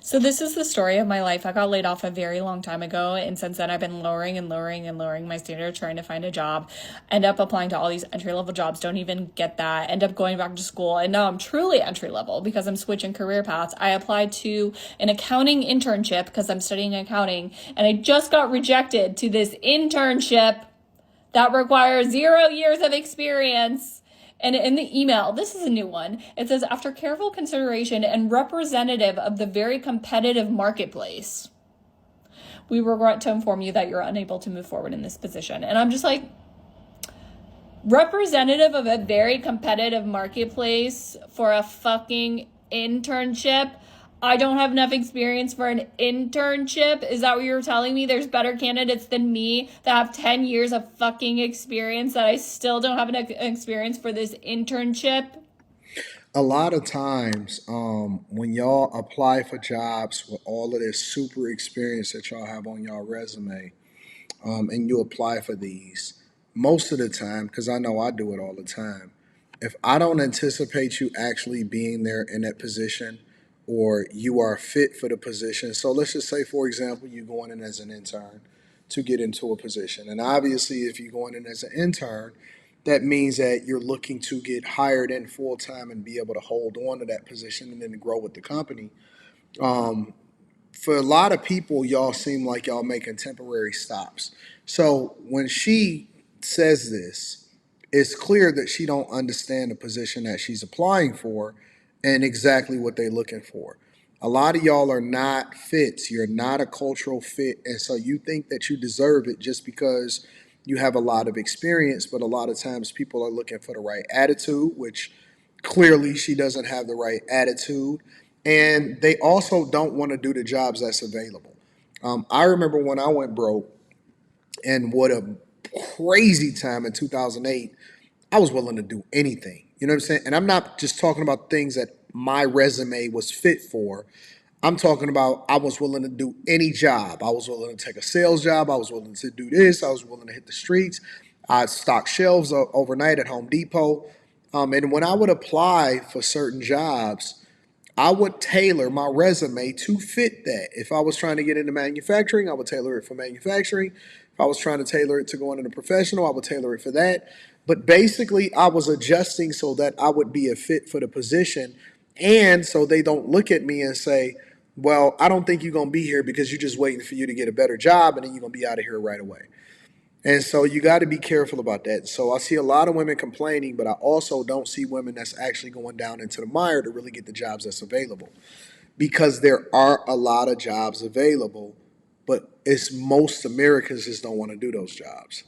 So this is the story of my life. I got laid off a very long time ago, and since then I've been lowering and lowering and lowering my standard, trying to find a job. End up applying to all these entry level jobs, don't even get that. End up going back to school, and now I'm truly entry level because I'm switching career paths. I applied to an accounting internship because I'm studying accounting, and I just got rejected to this internship that requires 0 years of experience. And in the email, this is a new one. It says, after careful consideration and representative of the very competitive marketplace, we regret to inform you that you're unable to move forward in this position. And I'm just like, representative of a very competitive marketplace for a fucking internship? I don't have enough experience for an internship? Is that what you're telling me? There's better candidates than me that have 10 years of fucking experience that I still don't have enough experience for this internship? A lot of times, when y'all apply for jobs with all of this super experience that y'all have on y'all resume, and you apply for these, most of the time, because I know I do it all the time, if I don't anticipate you actually being there in that position or you are fit for the position, so let's just say, for example, you're going in as an intern to get into a position. And obviously, if you're going in as an intern, that means that you're looking to get hired in full time and be able to hold on to that position and then grow with the company. Um, for a lot of people, y'all seem like y'all making temporary stops. So when she says this, it's clear that she don't understand the position that she's applying for and exactly what they're looking for. A lot of y'all are not fits. You're not a cultural fit, and so you think that you deserve it just because you have a lot of experience. But a lot of times, people are looking for the right attitude, which clearly she doesn't have the right attitude, and they also don't want to do the jobs that's available. I remember when I went broke, and what a crazy time in 2008. I was willing to do anything. You know what I'm saying? And I'm not just talking about things that my resume was fit for. I'm talking about I was willing to do any job. I was willing to take a sales job. I was willing to do this. I was willing to hit the streets. I'd stock shelves overnight at Home Depot. And when I would apply for certain jobs, I would tailor my resume to fit that. If I was trying to get into manufacturing, I would tailor it for manufacturing. If I was trying to tailor it to go into the professional, I would tailor it for that. But basically, I was adjusting so that I would be a fit for the position. And so they don't look at me and say, well, I don't think you're going to be here because you're just waiting for you to get a better job and then you're going to be out of here right away. And so you got to be careful about that. So I see a lot of women complaining, but I also don't see women that's actually going down into the mire to really get the jobs that's available because there are a lot of jobs available, but it's most Americans just don't want to do those jobs.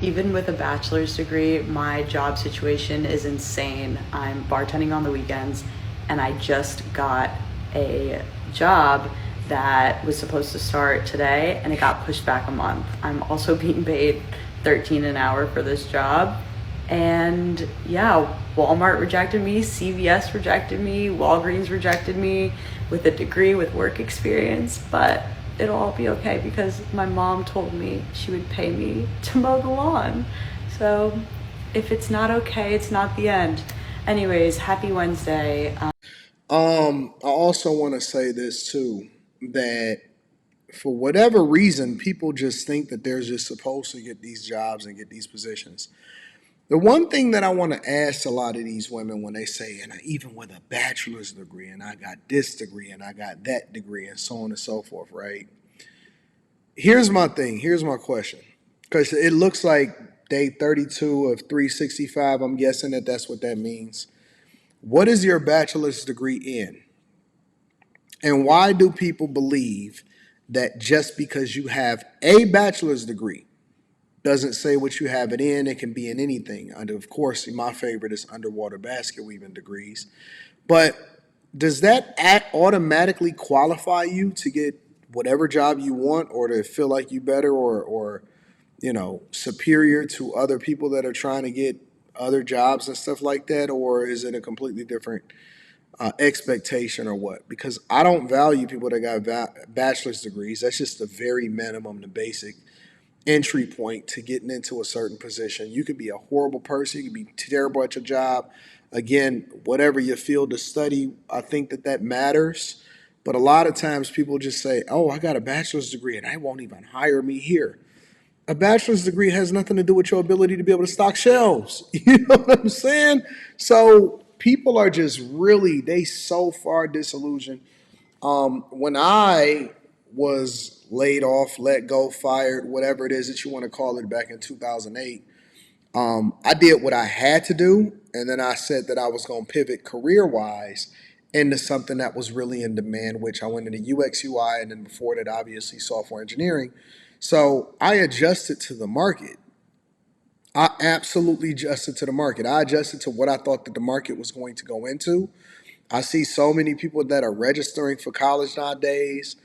Even with a bachelor's degree, my job situation is insane. I'm bartending on the weekends, and I just got a job that was supposed to start today, and it got pushed back a month. I'm also being paid 13 an hour for this job. And yeah, Walmart rejected me, CVS rejected me, Walgreens rejected me with a degree with work experience, but it'll all be okay because my mom told me she would pay me to mow the lawn. So if it's not okay, it's not the end. Anyways, happy Wednesday. I also want to say this too, that for whatever reason, people just think that they're just supposed to get these jobs and get these positions. The one thing that I want to ask a lot of these women when they say, and even with a bachelor's degree, and I got this degree, and I got that degree, and so on and so forth, right? Here's my thing. Here's my question. Because it looks like day 32 of 365. I'm guessing that that's what that means. What is your bachelor's degree in? And why do people believe that just because you have a bachelor's degree doesn't say what you have it in? It can be in anything. And of course, my favorite is underwater basket weaving degrees. But does that automatically qualify you to get whatever job you want or to feel like you better or superior to other people that are trying to get other jobs and stuff like that? Or is it a completely different expectation or what? Because I don't value people that got bachelor's degrees. That's just the very minimum, the basic entry point to getting into a certain position. You could be a horrible person. You could be terrible at your job. Again, whatever your field of study, I think that that matters. But a lot of times people just say, oh, I got a bachelor's degree and I won't even hire me here. A bachelor's degree has nothing to do with your ability to be able to stock shelves. You know what I'm saying? So people are just really, they so far disillusioned. When I was laid off, let go, fired, whatever it is that you want to call it back in 2008, I did what I had to do, and then I said that I was going to pivot career wise into something that was really in demand, which I went into UX UI, and then before that, obviously, software engineering. So I adjusted to the market. I absolutely adjusted to the market. I adjusted to what I thought that the market was going to go into. I see so many people that are registering for college nowadays,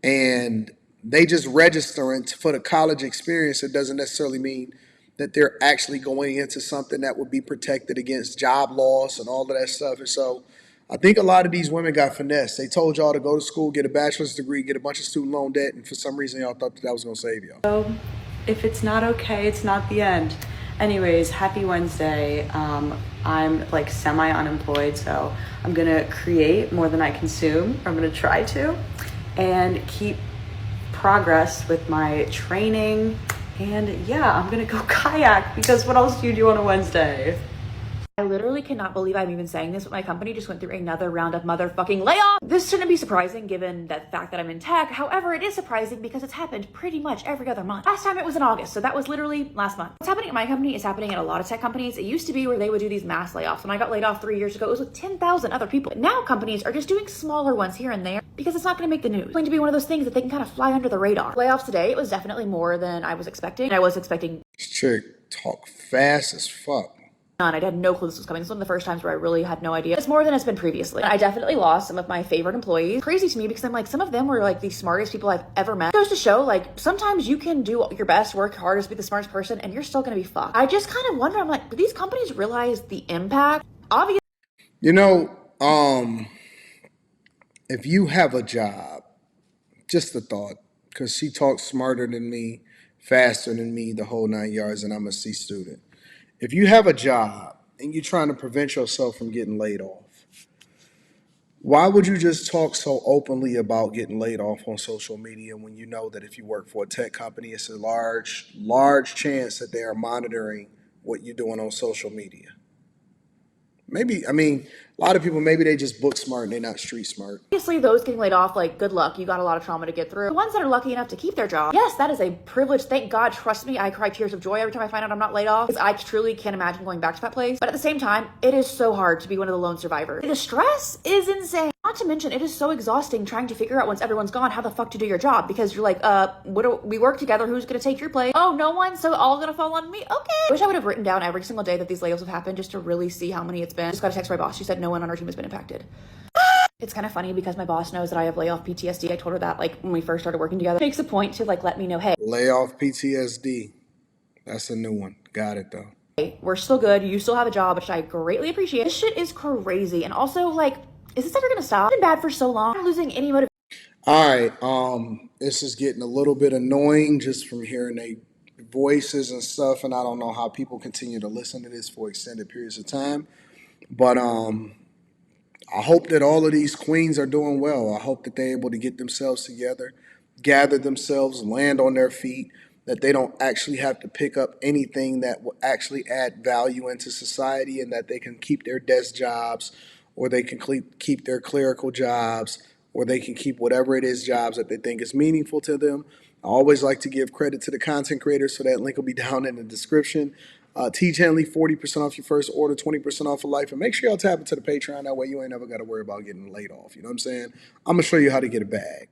and they just registering for the college experience. It doesn't necessarily mean that they're actually going into something that would be protected against job loss and all of that stuff. And so I think a lot of these women got finessed. They told y'all to go to school, get a bachelor's degree, get a bunch of student loan debt, and for some reason y'all thought that that was going to save y'all. So if it's not okay, it's not the end. Anyways, happy Wednesday. I'm like semi unemployed, so I'm gonna create more than I consume. I'm gonna try to, and keep progress with my training. And yeah, I'm gonna go kayak because what else do you do on a Wednesday? I literally cannot believe I'm even saying this, but my company just went through another round of motherfucking layoffs. This shouldn't be surprising given the fact that I'm in tech. However, it is surprising because it's happened pretty much every other month. Last time it was in August, so that was literally last month. What's happening at my company is happening at a lot of tech companies. It used to be where they would do these mass layoffs. When I got laid off 3 years ago, it was with 10,000 other people. But now companies are just doing smaller ones here and there because it's not going to make the news. It's going to be one of those things that they can kind of fly under the radar. Layoffs today, it was definitely more than I was expecting. I was expecting This chick talk fast as fuck. none. I had no clue this was coming. This was one of the first times where I really had no idea. It's more than it's been previously. I definitely lost some of my favorite employees. Crazy to me because I'm like, some of them were like the smartest people I've ever met. It goes to show like sometimes you can do your best, work hardest, be the smartest person, and you're still gonna be fucked. I just kind of wonder, I'm like, do these companies realize the impact? Obviously. You know, if you have a job, just a thought, because she talks smarter than me, faster than me, the whole 9 yards, and I'm a C student. If you have a job and you're trying to prevent yourself from getting laid off, why would you just talk so openly about getting laid off on social media when you know that if you work for a tech company, it's a large chance that they are monitoring what you're doing on social media? Maybe, I mean, a lot of people, maybe they just book smart and they're not street smart. Obviously, those getting laid off, like, good luck. You got a lot of trauma to get through. The ones that are lucky enough to keep their job, yes, that is a privilege. Thank God. Trust me, I cry tears of joy every time I find out I'm not laid off because I truly can't imagine going back to that place. But at the same time, it is so hard to be one of the lone survivors. The stress is insane. Not to mention, it is so exhausting trying to figure out once everyone's gone how the fuck to do your job because you're like, we work together. Who's going to take your place? Oh, no one. So all going to fall on me. Okay. I wish I would have written down every single day that these layoffs have happened just to really see how many it's been. Just got a text from my boss. She said no one on our team has been impacted. It's kind of funny because my boss knows that I have layoff PTSD. I told her that like when we first started working together. It makes a point to like let me know, hey, Layoff PTSD. That's a new one. Got it though. we're still good. You still have a job, which I greatly appreciate. This shit is crazy. And also like, is this ever gonna stop? It's been bad for so long. I'm losing any motivation. All right. This is getting a little bit annoying just from hearing their voices and stuff, and I don't know how people continue to listen to this for extended periods of time. But I hope that all of these queens are doing well. I hope that they're able to get themselves together, gather themselves, land on their feet, that they don't actually have to pick up anything that will actually add value into society, and that they can keep their desk jobs, or they can keep their clerical jobs, or they can keep whatever it is jobs that they think is meaningful to them. I always like to give credit to the content creators, so that link will be down in the description. Teach Henley, 40% off your first order, 20% off for life. And make sure y'all tap into the Patreon. That way you ain't never got to worry about getting laid off. You know what I'm saying? I'm going to show you how to get a bag.